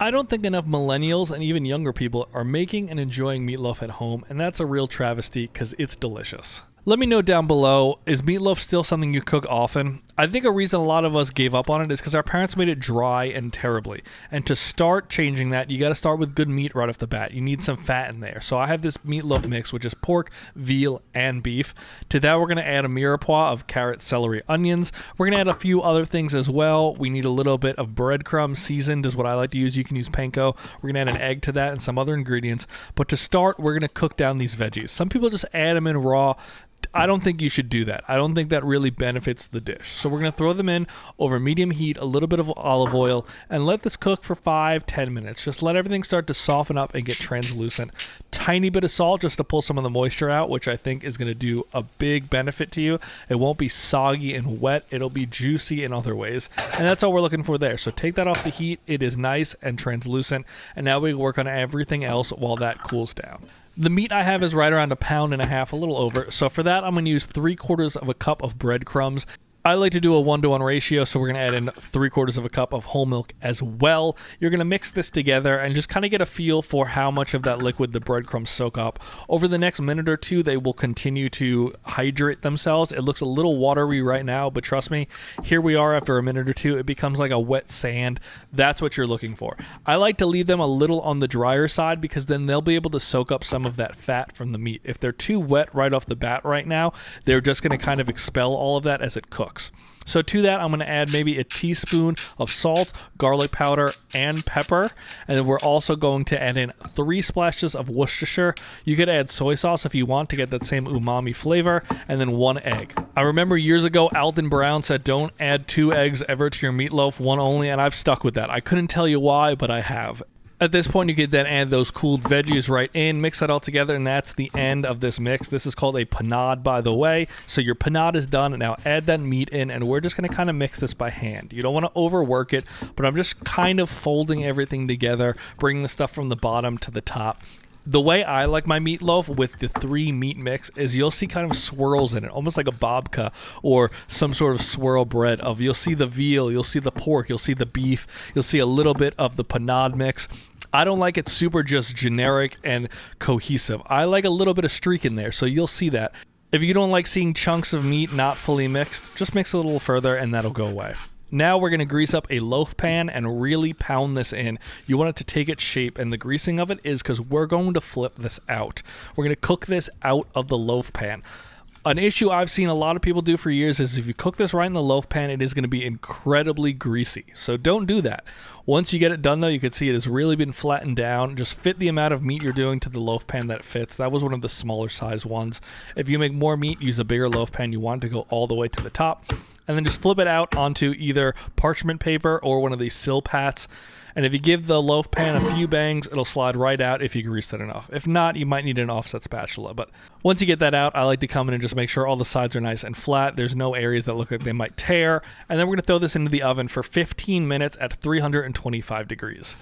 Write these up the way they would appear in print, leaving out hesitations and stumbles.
I don't think enough millennials and even younger people are making and enjoying meatloaf at home, and that's a real travesty because it's delicious. Let me know down below, is meatloaf still something you cook often? I think a reason a lot of us gave up on it is because our parents made it dry and terribly. And to start changing that, you got to start with good meat right off the bat. You need some fat in there. So I have this meatloaf mix, which is pork, veal, and beef. To that, we're going to add a mirepoix of carrot, celery, onions. We're going to add a few other things as well. We need a little bit of breadcrumb, seasoned is what I like to use. You can use panko. We're going to add an egg to that and some other ingredients. But to start, we're going to cook down these veggies. Some people just add them in raw. I don't think you should do that. I don't think that really benefits the dish. So we're going to throw them in over medium heat, a little bit of olive oil, and let this cook for 5-10 minutes. Just let everything start to soften up and get translucent. Tiny bit of salt just to pull some of the moisture out, which I think is going to do a big benefit to you. It won't be soggy and wet. It'll be juicy in other ways. And that's all we're looking for there. So take that off the heat. It is nice and translucent. And now we work on everything else while that cools down. The meat I have is right around 1.5 pounds, a little over. So for that, I'm going to use 3/4 cup of breadcrumbs. I like to do a 1-to-1 ratio, so we're going to add in 3/4 cup of whole milk as well. You're going to mix this together and just kind of get a feel for how much of that liquid the breadcrumbs soak up. Over the next minute or two, they will continue to hydrate themselves. It looks a little watery right now, but trust me, here we are after a minute or two. It becomes like a wet sand. That's what you're looking for. I like to leave them a little on the drier side because then they'll be able to soak up some of that fat from the meat. If they're too wet right off the bat right now, they're just going to kind of expel all of that as it cooks. So to that, I'm going to add maybe a teaspoon of salt, garlic powder, and pepper. And then we're also going to add in 3 splashes of Worcestershire. You could add soy sauce if you want to get that same umami flavor, and then 1 egg. I remember years ago, Alton Brown said don't add 2 eggs ever to your meatloaf, 1 only, and I've stuck with that. I couldn't tell you why, but I have. At this point, you could then add those cooled veggies right in, mix that all together, and that's the end of this mix. This is called a panade, by the way. So your panade is done. Now add that meat in, and we're just going to kind of mix this by hand. You don't want to overwork it, but I'm just kind of folding everything together, bringing the stuff from the bottom to the top. The way I like my meatloaf with the 3 meat mix is you'll see kind of swirls in it, almost like a babka or some sort of swirl bread of you'll see the veal, you'll see the pork, you'll see the beef, you'll see a little bit of the panade mix. I don't like it super just generic and cohesive. I like a little bit of streak in there, so you'll see that. If you don't like seeing chunks of meat not fully mixed, just mix it a little further and that'll go away. Now we're going to grease up a loaf pan and really pound this in. You want it to take its shape, and the greasing of it is because we're going to flip this out. We're going to cook this out of the loaf pan. An issue I've seen a lot of people do for years is if you cook this right in the loaf pan, it is going to be incredibly greasy. So don't do that. Once you get it done, though, you can see it has really been flattened down. Just fit the amount of meat you're doing to the loaf pan that it fits. That was one of the smaller size ones. If you make more meat, use a bigger loaf pan. You want it to go all the way to the top. And then just flip it out onto either parchment paper or one of these Silpats. And if you give the loaf pan a few bangs, it'll slide right out if you grease it enough. If not, you might need an offset spatula. But once you get that out, I like to come in and just make sure all the sides are nice and flat. There's no areas that look like they might tear. And then we're going to throw this into the oven for 15 minutes at 325 degrees.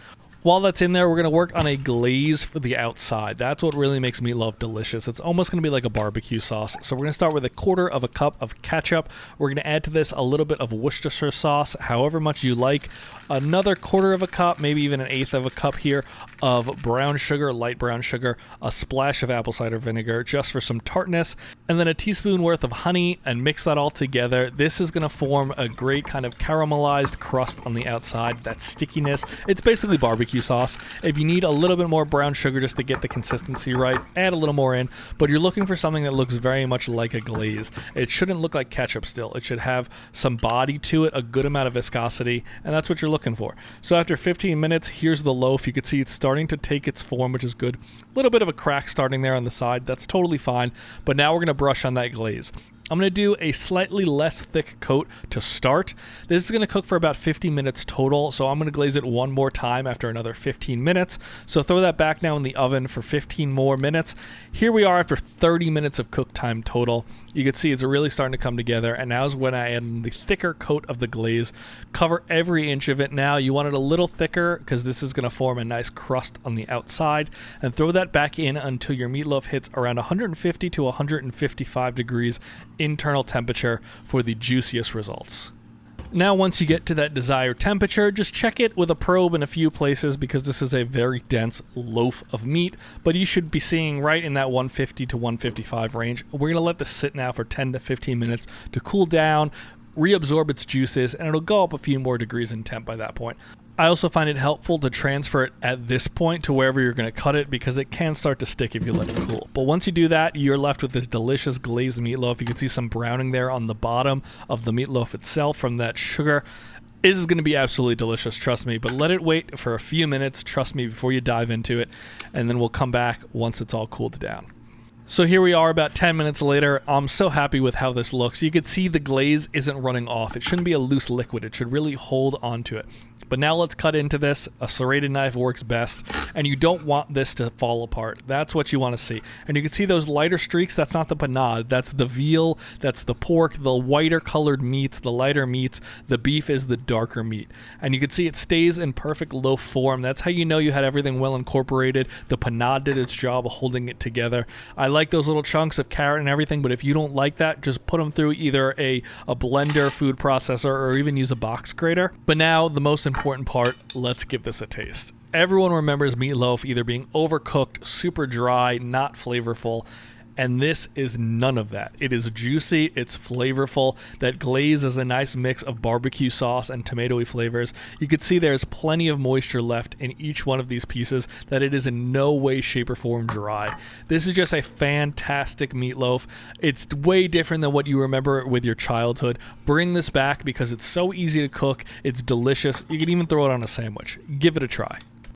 While that's in there, we're going to work on a glaze for the outside. That's what really makes meatloaf delicious. It's almost going to be like a barbecue sauce. So we're going to start with 1/4 cup of ketchup. We're going to add to this a little bit of Worcestershire sauce, however much you like. Another 1/4 cup, maybe even 1/8 cup here of brown sugar, light brown sugar, a splash of apple cider vinegar just for some tartness, and then a teaspoon worth of honey, and mix that all together. This is going to form a great kind of caramelized crust on the outside, that stickiness. It's basically barbecue sauce. If you need a little bit more brown sugar just to get the consistency right, add a little more in, but you're looking for something that looks very much like a glaze. It shouldn't look like ketchup still. It should have some body to it, a good amount of viscosity, and that's what you're looking for. So after 15 minutes, here's the loaf. You can see it's starting to take its form, which is good. A little bit of a crack starting there on the side. That's totally fine, but now we're going to brush on that glaze. I'm going to do a slightly less thick coat to start. This is going to cook for about 50 minutes total, so I'm going to glaze it one more time after another 15 minutes. So throw that back now in the oven for 15 more minutes. Here we are after 30 minutes of cook time total. You can see it's really starting to come together, and now is when I add in the thicker coat of the glaze. Cover every inch of it now. You want it a little thicker because this is going to form a nice crust on the outside, and throw that back in until your meatloaf hits around 150 to 155 degrees internal temperature for the juiciest results. Now once you get to that desired temperature, just check it with a probe in a few places because this is a very dense loaf of meat, but you should be seeing right in that 150 to 155 range. We're going to let this sit now for 10 to 15 minutes to cool down, reabsorb its juices, and it'll go up a few more degrees in temp by that point. I also find it helpful to transfer it at this point to wherever you're going to cut it because it can start to stick if you let it cool. But once you do that, you're left with this delicious glazed meatloaf. You can see some browning there on the bottom of the meatloaf itself from that sugar. This is going to be absolutely delicious, trust me. But let it wait for a few minutes, trust me, before you dive into it. And then we'll come back once it's all cooled down. So here we are about 10 minutes later. I'm so happy with how this looks. You can see the glaze isn't running off. It shouldn't be a loose liquid. It should really hold onto it. But now let's cut into this. A serrated knife works best, and you don't want this to fall apart. That's what you want to see. And you can see those lighter streaks. That's not the panade. That's the veal. That's the pork. The whiter colored meats, the lighter meats. The beef is the darker meat. And you can see it stays in perfect loaf form. That's how you know you had everything well incorporated. The panade did its job of holding it together. I like those little chunks of carrot and everything, but if you don't like that, just put them through either a blender, food processor, or even use a box grater. But now the most important part, let's give this a taste. Everyone remembers meatloaf either being overcooked, super dry, not flavorful, and this is none of that. It is juicy, it's flavorful. That glaze is a nice mix of barbecue sauce and tomatoey flavors. You can see there's plenty of moisture left in each one of these pieces, that it is in no way, shape, or form dry. This is just a fantastic meatloaf. It's way different than what you remember with your childhood. Bring this back because it's so easy to cook, it's delicious. You can even throw it on a sandwich. Give it a try.